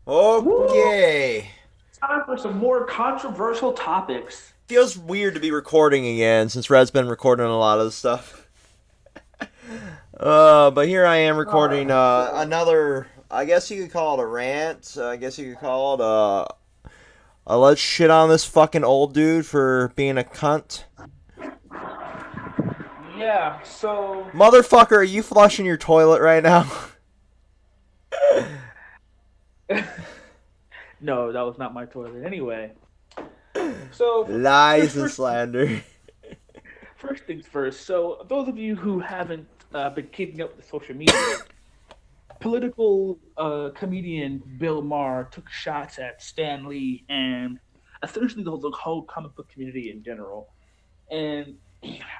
Woo! Okay. Time for some more controversial topics. Feels weird to be recording again since Red's been recording a lot of the stuff. But here I am recording another. I guess you could call it a rant. I guess you could call it a let's shit on this fucking old dude for being a cunt. Yeah, so Motherfucker, are you flushing your toilet right now? no, that was not my toilet. Anyway, so Lies first, and first, slander. first things first. So those of you who haven't been keeping up with social media, political comedian Bill Maher took shots at Stan Lee and essentially the whole comic book community in general. And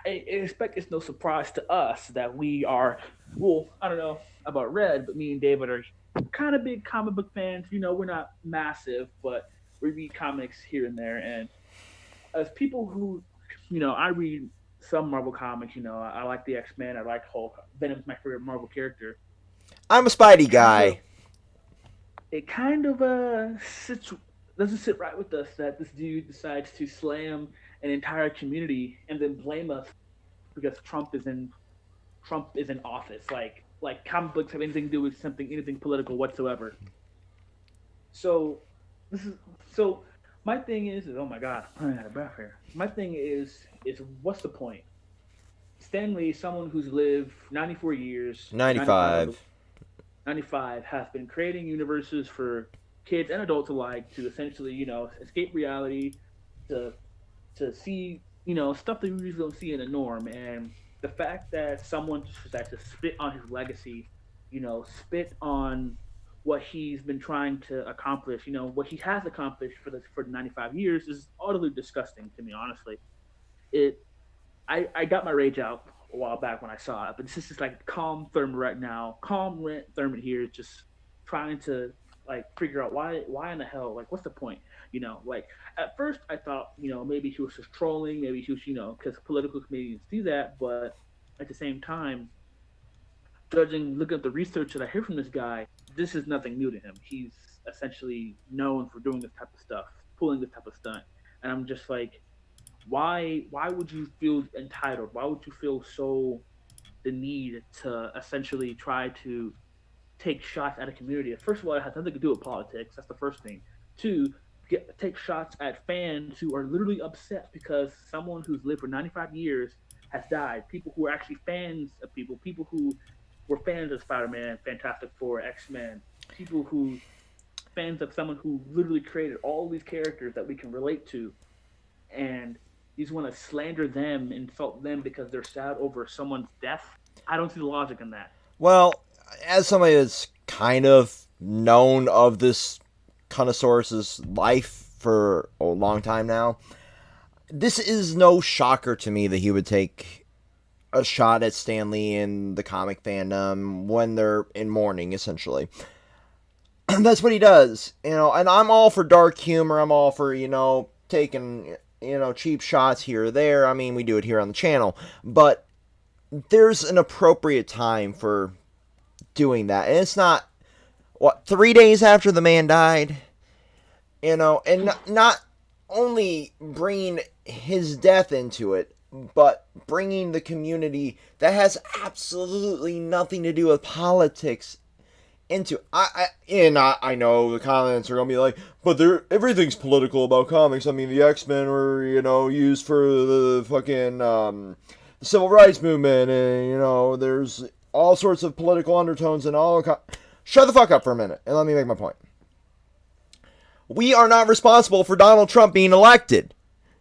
I expect it's no surprise to us that we are, well, I don't know about Red, but me and David are kind of big comic book fans. You know, we're not massive, but we read comics here and there. And as people who, I read some Marvel comics. I like the X-Men. I like Hulk. Venom's my favorite Marvel character. I'm a Spidey Kind of, guy. it kind of sits doesn't sit right with us that this dude decides to slam an entire community and then blame us because Trump is in office. Like comic books have anything to do with anything political whatsoever. So this is so my thing is oh my god, I'm running out of breath here. My thing is what's the point? Stanley, someone who's lived 94 years, 95 of the 95. 95, has been creating universes for kids and adults alike to essentially, escape reality, to see, stuff that we usually don't see in the norm. And the fact that someone just decides to spit on his legacy, spit on what he's been trying to accomplish, what he has accomplished for the 95 years is utterly disgusting to me, honestly. It I got my rage out a while back when I saw it, but this is just like calm Thurman right now. Calm rent Thurman here, just trying to like figure out why in the hell, like what's the point? Like at first I thought, maybe he was just trolling, maybe he was, because political comedians do that, but at the same time, looking at the research that I hear from this guy, this is nothing new to him. He's essentially known for doing this type of stuff, pulling this type of stunt, and I'm just like, why would you feel entitled? Why would you feel so the need to essentially try to take shots at a community? First of all, it has nothing to do with politics. That's the first thing. Two, take shots at fans who are literally upset because someone who's lived for 95 years has died. People who are actually fans of people who were fans of Spider-Man, Fantastic Four, X-Men, people who fans of someone who literally created all these characters that we can relate to, and you just want to slander them, insult them because they're sad over someone's death. I don't see the logic in that. Well, as somebody that's kind of known of this connoisseur's life for a long time now, this is no shocker to me that he would take a shot at Stanley and the comic fandom when they're in mourning, essentially. That's what he does, and I'm all for dark humor. I'm all for, taking, cheap shots here or there. I mean, we do it here on the channel. But there's an appropriate time for doing that. And it's not, 3 days after the man died? And not only bringing his death into it, but bringing the community that has absolutely nothing to do with politics into. I know the comments are gonna be like, but everything's political about comics. I mean, the X-Men were used for the fucking the civil rights movement, and there's all sorts of political undertones and all. Shut the fuck up for a minute and let me make my point. We are not responsible for Donald Trump being elected.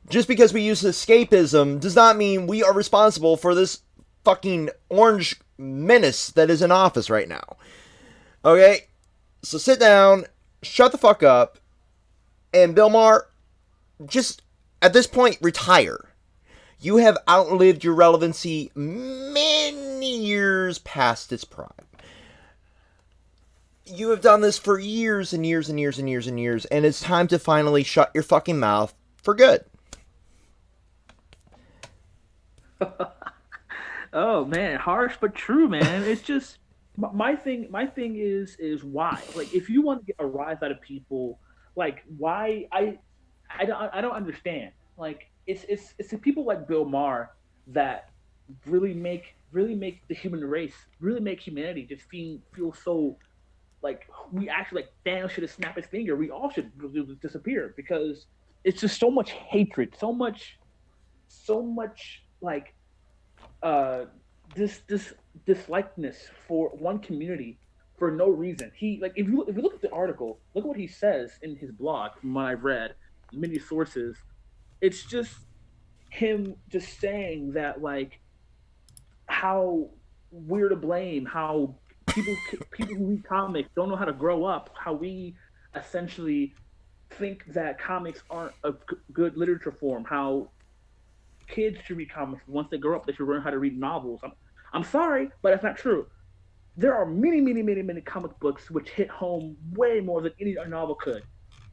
Just because we use escapism does not mean we are responsible for this fucking orange menace that is in office right now. Okay? So sit down, shut the fuck up, and Bill Maher, just at this point, retire. You have outlived your relevancy many years past its prime. You have done this for years and years and years and years and years, and it's time to finally shut your fucking mouth for good. Oh man, harsh but true, man. It's just my thing is why? Like, if you want to get a rise out of people, like, why? I don't understand. Like, it's the people like Bill Maher that really make the human race, really make humanity just feel so like we actually like Daniel should have snapped his finger. We all should disappear because it's just so much hatred, so much like uh this dislikeness for one community for no reason. He like if you look at the article, look at what he says in his blog from what I've read, many sources. It's just him just saying that like how we're to blame, how people who read comics don't know how to grow up, how we essentially think that comics aren't a good literature form, how kids should read comics. Once they grow up, they should learn how to read novels. I'm sorry, but that's not true. There are many comic books which hit home way more than any novel could.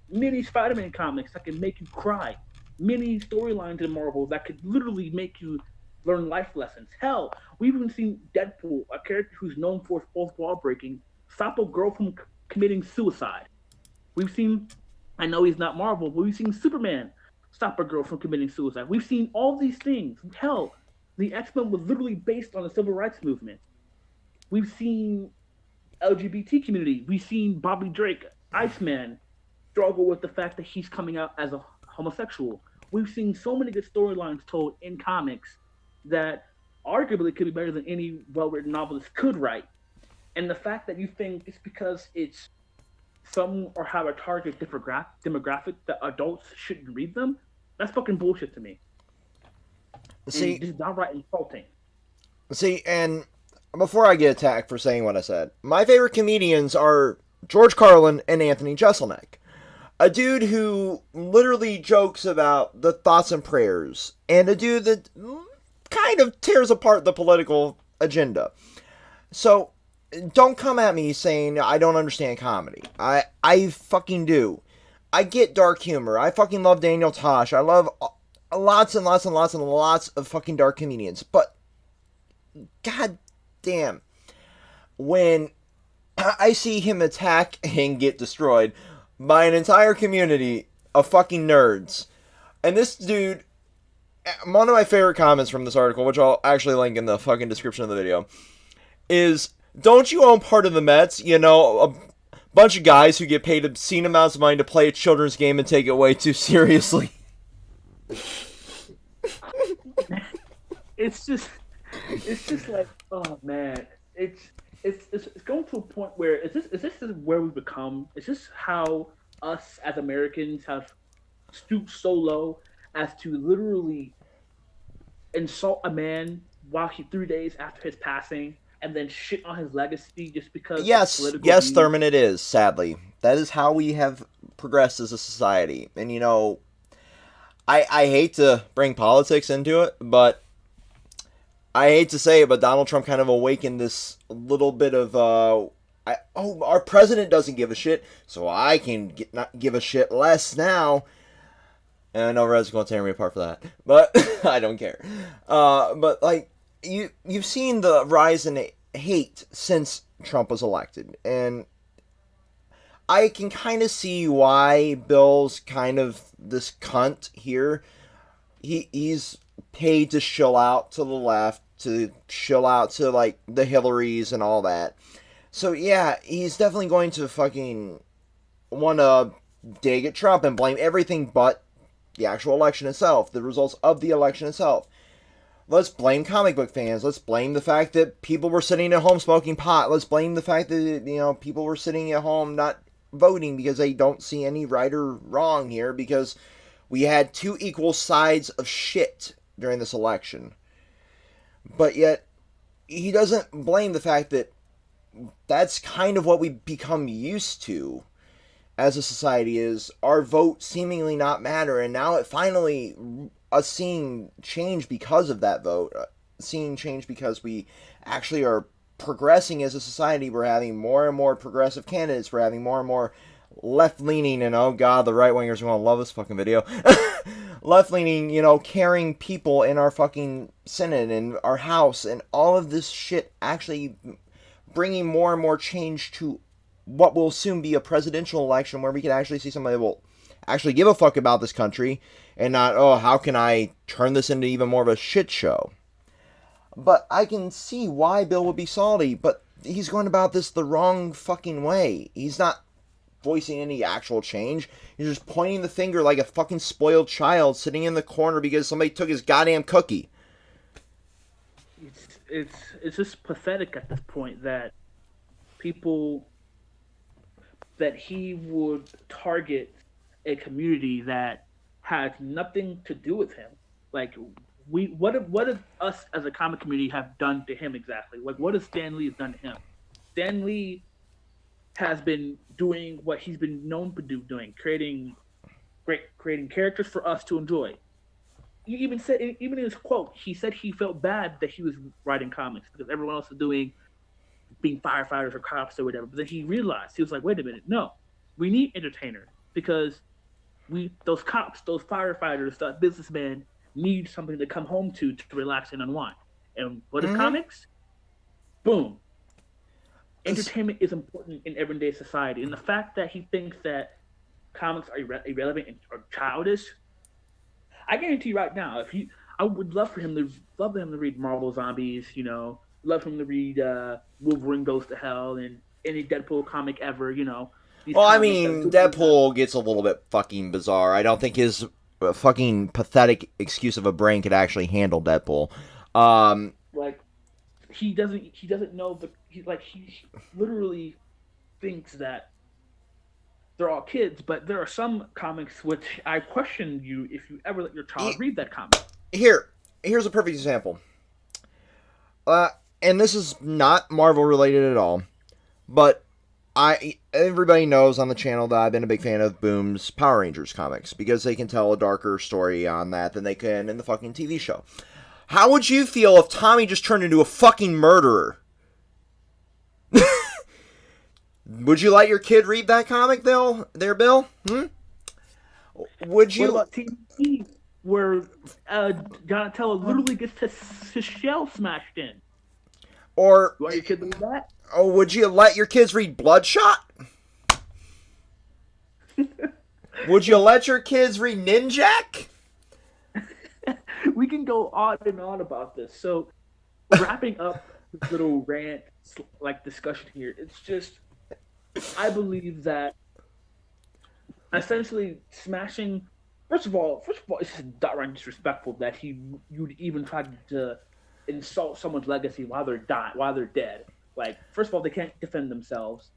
Many Spider-Man comics that can make you cry. Many storylines in Marvel that could literally make you learn life lessons. Hell, we've even seen Deadpool, a character who's known for his fourth wall breaking, stop a girl from committing suicide. We've seen, I know he's not Marvel, but we've seen Superman stop a girl from committing suicide. We've seen all these things. Hell, the X-Men was literally based on the civil rights movement. We've seen LGBT community. We've seen Bobby Drake, Iceman, struggle with the fact that he's coming out as a homosexual. We've seen so many good storylines told in comics that arguably could be better than any well-written novelist could write. And the fact that you think it's because it's some or have a target demographic that adults shouldn't read them, that's fucking bullshit to me. And See, just downright insulting. and before I get attacked for saying what I said, my favorite comedians are George Carlin and Anthony Jeselnik. A dude who literally jokes about the thoughts and prayers, and a dude that kind of tears apart the political agenda. So, don't come at me saying I don't understand comedy. I fucking do. I get dark humor. I fucking love Daniel Tosh. I love lots and lots and lots and lots of fucking dark comedians. But, god damn, when I see him attack and get destroyed by an entire community of fucking nerds, and this dude, one of my favorite comments from this article, which I'll actually link in the fucking description of the video, is, don't you own part of the Mets? You know, a bunch of guys who get paid obscene amounts of money to play a children's game and take it way too seriously. It's just like, oh man, it's going to a point where is this where we become? Is this how us as Americans have stooped so low as to literally insult a man while 3 days after his passing and then shit on his legacy just because Yes, of political yes, views? Thurman, it is, sadly. That is how we have progressed as a society. And, you know, I hate to bring politics into it, but I hate to say it, but Donald Trump kind of awakened this little bit of, our president doesn't give a shit, so I can not give a shit less now. And I know Red's going to tear me apart for that, but I don't care. But, like, you've seen the rise in hate since Trump was elected, and I can kind of see why Bill's kind of this cunt here. He's paid to shill out to the left, to shill out to, like, the Hillarys and all that. So, yeah, he's definitely going to fucking want to dig at Trump and blame everything but the actual election itself, the results of the election itself. Let's blame comic book fans. Let's blame the fact that people were sitting at home smoking pot. Let's blame the fact that, you know, people were sitting at home not voting because they don't see any right or wrong here, because we had two equal sides of shit during this election. But yet, he doesn't blame the fact that that's kind of what we become used to as a society, is our vote seemingly not matter, and now it finally, us seeing change because of that vote, seeing change because we actually are progressing as a society. We're having more and more progressive candidates, we're having more and more left-leaning, and oh god, the right-wingers are going to love this fucking video, left-leaning, you know, caring people in our fucking Senate and our House, and all of this shit actually bringing more and more change to what will soon be a presidential election where we can actually see somebody that will actually give a fuck about this country and not, oh, how can I turn this into even more of a shit show? But I can see why Bill would be salty, but he's going about this the wrong fucking way. He's not voicing any actual change. He's just pointing the finger like a fucking spoiled child sitting in the corner because somebody took his goddamn cookie. It's just pathetic at this point that people that he would target a community that has nothing to do with him. Like, what have us as a comic community have done to him exactly? Like, what has Stan Lee done to him? Stan Lee has been doing what he's been known to doing, creating characters for us to enjoy. He even said, even in his quote, he said he felt bad that he was writing comics because everyone else was being firefighters or cops or whatever. But then he realized, he was like, wait a minute, no, we need entertainers because those cops, those firefighters, those businessmen need something to come home to relax and unwind. And what is comics? Boom. Entertainment is important in everyday society. And the fact that he thinks that comics are irrelevant or childish, I guarantee you right now, I would love for him to read Marvel Zombies, love him to read Wolverine Goes to Hell and any Deadpool comic ever, Well, I mean, Deadpool gets a little bit fucking bizarre. I don't think his fucking pathetic excuse of a brain could actually handle Deadpool. Like, he doesn't know he literally thinks that they're all kids, but there are some comics which I question you if you ever let your child read that comic. Here's a perfect example. And this is not Marvel related at all, but everybody knows on the channel that I've been a big fan of Boom's Power Rangers comics because they can tell a darker story on that than they can in the fucking TV show. How would you feel if Tommy just turned into a fucking murderer? Would you let your kid read that comic, Bill? Would you? What about TV, where Donatello literally gets his shell smashed in? Or you want your kid to read that? Oh, would you let your kids read Bloodshot? Would you let your kids read Ninjak? We can go on and on about this. So, wrapping up this little rant discussion here, it's just, I believe that essentially smashing. First of all, it's just downright disrespectful that you'd even try to insult someone's legacy while they're dead. Like, first of all, they can't defend themselves.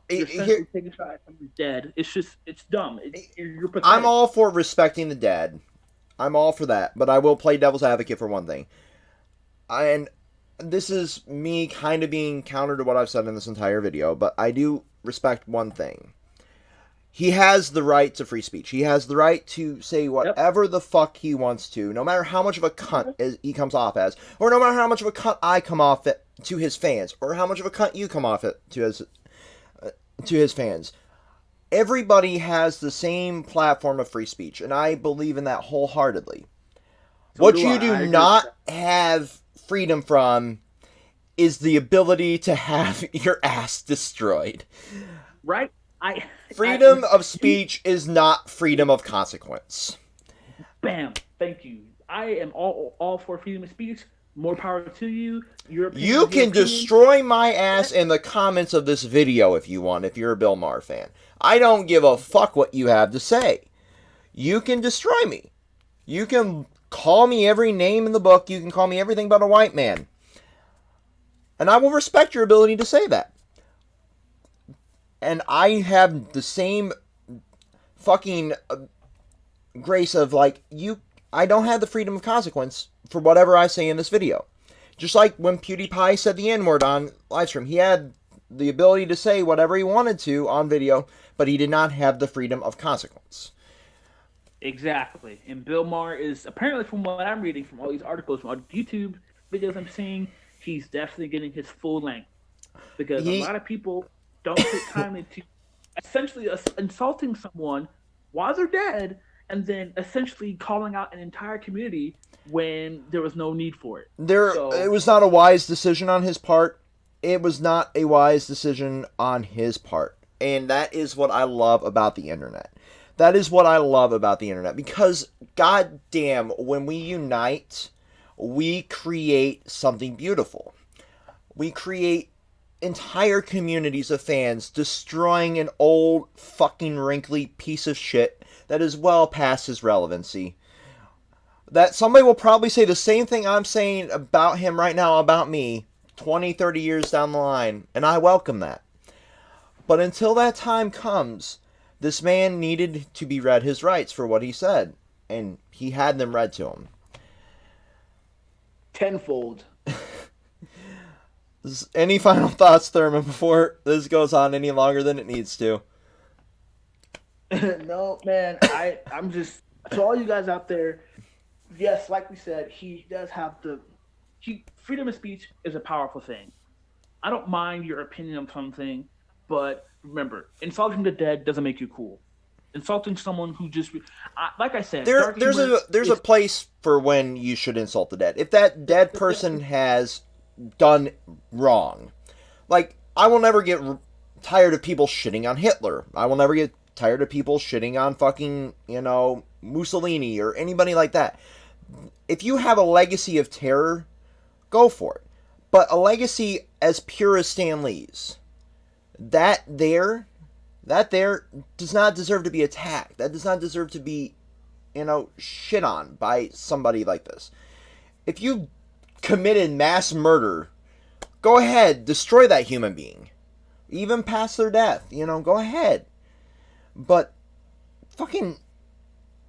Taking a shot at someone dead. It's dumb. You're pathetic. I'm all for respecting the dead. I'm all for that, but I will play devil's advocate for one thing. And this is me kind of being counter to what I've said in this entire video, but I do respect one thing. He has the right to free speech. He has the right to say whatever the fuck he wants to, no matter how much of a cunt he comes off as, or no matter how much of a cunt I come off to his fans, or how much of a cunt you come off to his fans. Everybody has the same platform of free speech, and I believe in that wholeheartedly. What you do not have freedom from is the ability to have your ass destroyed. Right? Freedom of speech is not freedom of consequence. Bam. Thank you. I am all for freedom of speech. More power to you. You can destroy my ass in the comments of this video if you want, if you're a Bill Maher fan. I don't give a fuck what you have to say. You can destroy me. You can call me every name in the book. You can call me everything but a white man. And I will respect your ability to say that. And I have the same fucking grace of, I don't have the freedom of consequence for whatever I say in this video. Just like when PewDiePie said the N-word on livestream. He had the ability to say whatever he wanted to on video, but he did not have the freedom of consequence. Exactly. And Bill Maher is, apparently from what I'm reading, from all these articles, from all the YouTube videos I'm seeing, he's definitely getting his full length. Because a lot of people don't take time to essentially insulting someone while they're dead, and then essentially calling out an entire community when there was no need for it. It was not a wise decision on his part. it was not a wise decision on his part. And that is what I love about the internet. That is what I love about the internet. Because, goddamn, when we unite, we create something beautiful. We create entire communities of fans destroying an old fucking wrinkly piece of shit that is well past his relevancy. That somebody will probably say the same thing I'm saying about him right now about me 20, 30 years down the line, and I welcome that. But until that time comes, this man needed to be read his rights for what he said, and he had them read to him. Tenfold. Any final thoughts, Thurman, before this goes on any longer than it needs to? No, man. I'm just, to all you guys out there, yes, like we said, he does have freedom of speech is a powerful thing. I don't mind your opinion on something, but remember, insulting the dead doesn't make you cool. Insulting someone who just, like I said, there's a place for when you should insult the dead. If that dead person has done wrong, like, I will never get tired of people shitting on Hitler. I will never get tired of people shitting on fucking, Mussolini or anybody like that. If you have a legacy of terror, go for it. But a legacy as pure as Stan Lee's, that there does not deserve to be attacked. That does not deserve to be, shit on by somebody like this. If you committed mass murder, go ahead, destroy that human being. Even past their death, go ahead. But, fucking,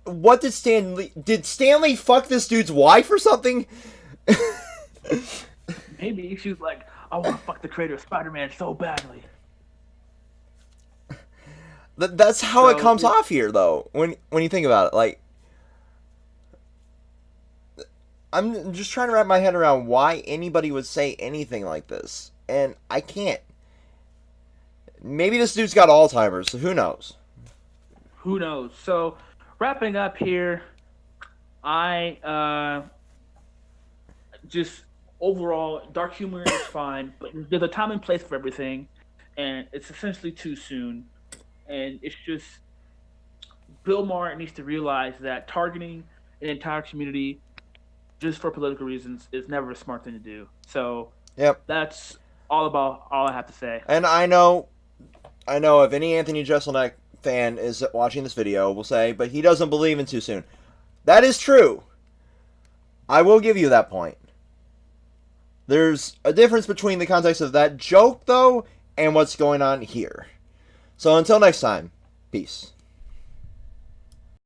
what did Stan Lee fuck this dude's wife or something? Maybe she was like, I want to fuck the creator of Spider-Man so badly. That's how it comes off here, though, when you think about it. Like, I'm just trying to wrap my head around why anybody would say anything like this, and I can't. Maybe this dude's got Alzheimer's, so who knows? Who knows? So, wrapping up here, I just overall, dark humor is fine, but there's a time and place for everything, and it's essentially too soon. And it's just, Bill Maher needs to realize that targeting an entire community just for political reasons is never a smart thing to do. So, yep, that's all I have to say. And I know if any Anthony Jeselnik fan is watching this video will say, but he doesn't believe in too soon. That is true. I will give you that point. There's a difference between the context of that joke, though, and what's going on here. So until next time, peace.